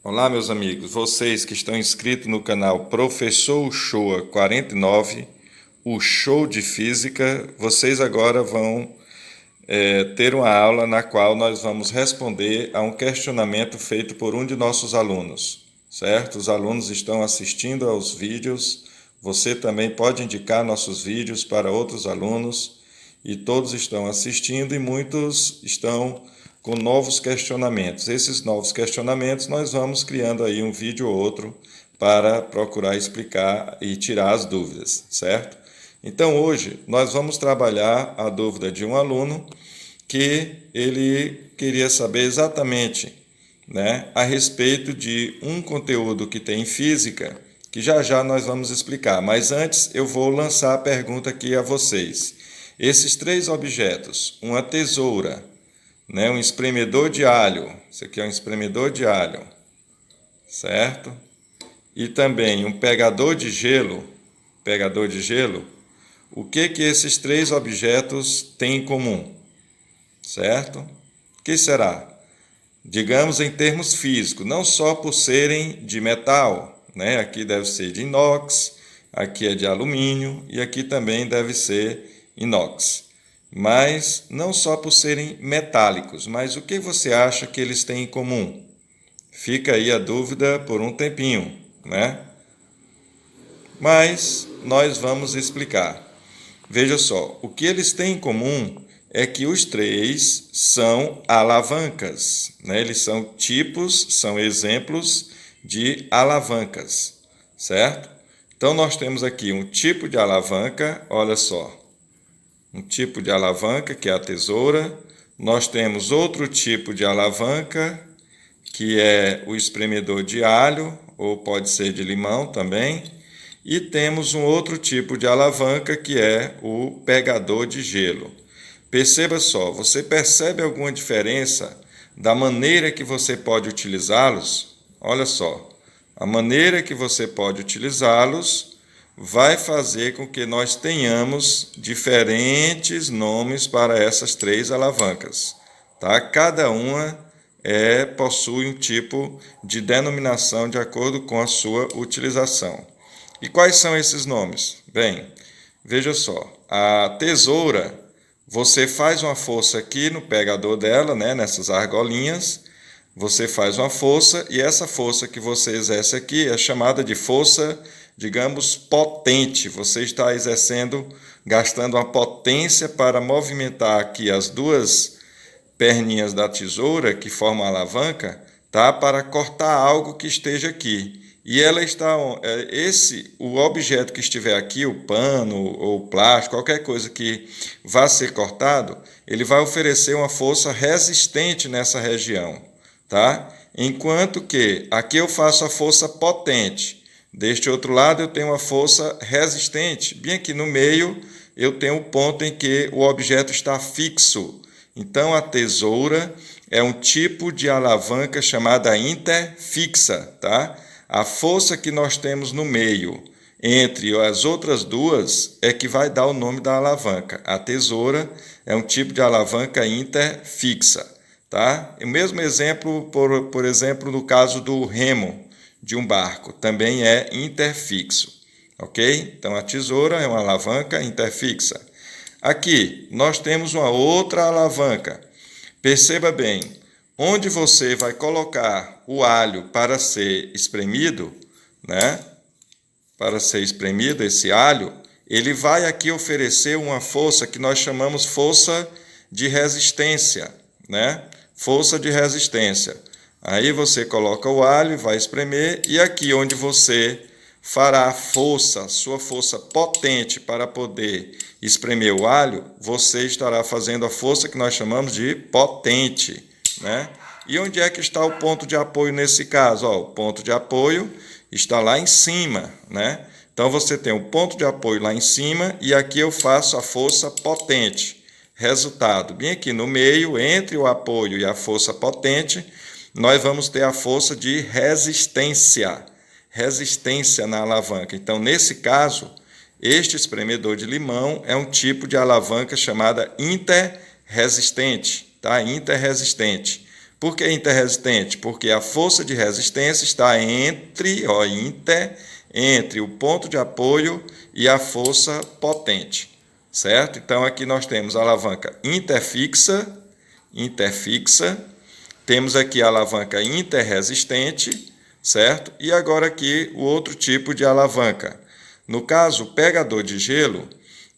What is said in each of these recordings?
Olá, meus amigos, vocês que estão inscritos no canal Professor Uchoa 49, o show de física, vocês agora vão ter uma aula na qual nós vamos responder a um questionamento feito por um de nossos alunos, certo? Os alunos estão assistindo aos vídeos, você também pode indicar nossos vídeos para outros alunos e todos estão assistindo e muitos estão com novos questionamentos. Esses novos questionamentos nós vamos criando aí um vídeo ou outro para procurar explicar e tirar as dúvidas, certo? Então hoje nós vamos trabalhar a dúvida de um aluno que ele queria saber exatamente, a respeito de um conteúdo que tem em física, que já já nós vamos explicar. Mas antes eu vou lançar a pergunta aqui a vocês. Esses três objetos, uma tesoura, um espremedor de alho, isso aqui é um espremedor de alho, certo? E também um pegador de gelo, o que esses três objetos têm em comum, certo? O que será? Digamos em termos físicos, não só por serem de metal, aqui deve ser de inox, aqui é de alumínio e aqui também deve ser inox. Mas não só por serem metálicos, mas o que você acha que eles têm em comum? Fica aí a dúvida por um tempinho, Mas nós vamos explicar. Veja só, o que eles têm em comum é que os três são alavancas, Eles são são exemplos de alavancas, certo? Então nós temos aqui um tipo de alavanca, olha só. Um tipo de alavanca, que é a tesoura. Nós temos outro tipo de alavanca, que é o espremedor de alho, ou pode ser de limão também. E temos um outro tipo de alavanca, que é o pegador de gelo. Perceba só, você percebe alguma diferença da maneira que você pode utilizá-los? Olha só, a maneira que você pode utilizá-los vai fazer com que nós tenhamos diferentes nomes para essas três alavancas, tá? Cada uma possui um tipo de denominação de acordo com a sua utilização. E quais são esses nomes? Bem, veja só, a tesoura, você faz uma força aqui no pegador dela, nessas argolinhas, você faz uma força e essa força que você exerce aqui é chamada de força, digamos, potente. Você está gastando uma potência para movimentar aqui as duas perninhas da tesoura que formam a alavanca, tá? Para cortar algo que esteja aqui. E ela está, o objeto que estiver aqui, o pano ou o plástico, qualquer coisa que vá ser cortado, ele vai oferecer uma força resistente nessa região, tá? Enquanto que aqui eu faço a força potente, deste outro lado eu tenho uma força resistente, bem aqui no meio eu tenho um ponto em que o objeto está fixo. Então a tesoura é um tipo de alavanca chamada interfixa, tá? A força que nós temos no meio entre as outras duas é que vai dar o nome da alavanca. A tesoura é um tipo de alavanca interfixa, tá? O mesmo exemplo, por exemplo, no caso do remo de um barco, também é interfixo, ok? Então a tesoura é uma alavanca interfixa. Aqui nós temos uma outra alavanca. Perceba bem, onde você vai colocar o alho para ser espremido, Para ser espremido esse alho, ele vai aqui oferecer uma força que nós chamamos força de resistência, Força de resistência. Aí você coloca o alho, vai espremer, e aqui onde você fará a força, sua força potente para poder espremer o alho, você estará fazendo a força que nós chamamos de potente, E onde é que está o ponto de apoio nesse caso? O ponto de apoio está lá em cima, Então você tem o ponto de apoio lá em cima e aqui eu faço a força potente. Resultado, bem aqui no meio, entre o apoio e a força potente, nós vamos ter a força de resistência na alavanca. Então, nesse caso, este espremedor de limão é um tipo de alavanca chamada interresistente, tá? Interresistente. Por que interresistente? Porque a força de resistência está entre o ponto de apoio e a força potente, certo? Então, aqui nós temos a alavanca interfixa, temos aqui a alavanca interresistente, certo? E agora aqui o outro tipo de alavanca. No caso, o pegador de gelo,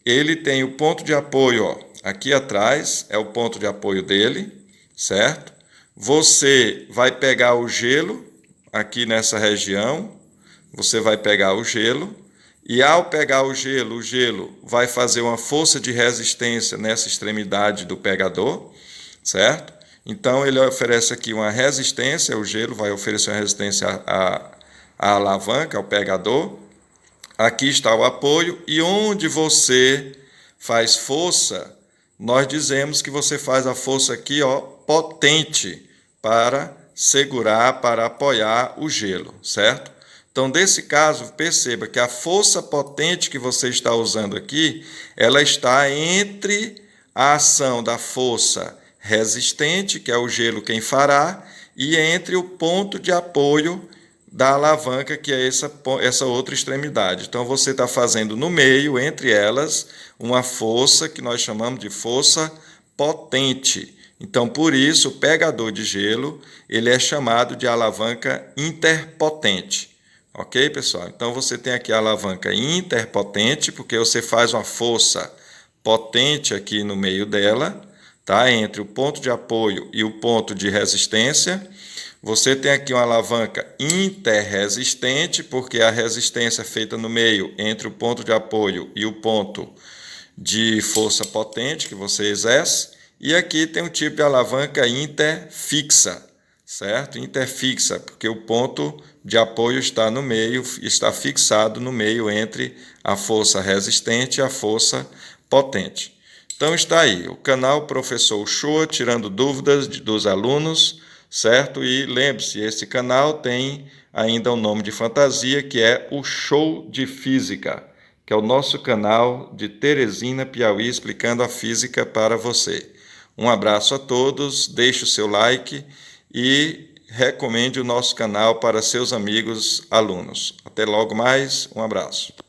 ele tem o ponto de apoio, ó, aqui atrás é o ponto de apoio dele, certo? Você vai pegar o gelo aqui nessa região, você vai pegar o gelo, e ao pegar o gelo vai fazer uma força de resistência nessa extremidade do pegador, certo? Então, ele oferece aqui uma resistência, o gelo vai oferecer uma resistência à alavanca, ao pegador. Aqui está o apoio, e onde você faz força, nós dizemos que você faz a força aqui, ó, potente, para segurar, para apoiar o gelo, certo? Então, nesse caso, perceba que a força potente que você está usando aqui, ela está entre a ação da força resistente, que é o gelo quem fará, e entre o ponto de apoio da alavanca, que é essa outra extremidade. Então, você está fazendo no meio, entre elas, uma força que nós chamamos de força potente. Então, por isso, o pegador de gelo, ele é chamado de alavanca interpotente. Ok, pessoal? Então, você tem aqui a alavanca interpotente, porque você faz uma força potente aqui no meio dela, tá? Entre o ponto de apoio e o ponto de resistência. Você tem aqui uma alavanca interresistente, porque a resistência é feita no meio entre o ponto de apoio e o ponto de força potente que você exerce. E aqui tem um tipo de alavanca interfixa, certo? Interfixa, porque o ponto de apoio está no meio, está fixado no meio entre a força resistente e a força potente. Então está aí, o canal Professor Uchoa, tirando dúvidas dos alunos, certo? E lembre-se, esse canal tem ainda um nome de fantasia, que é o Show de Física, que é o nosso canal de Teresina, Piauí, explicando a física para você. Um abraço a todos, deixe o seu like e recomende o nosso canal para seus amigos alunos. Até logo mais, um abraço.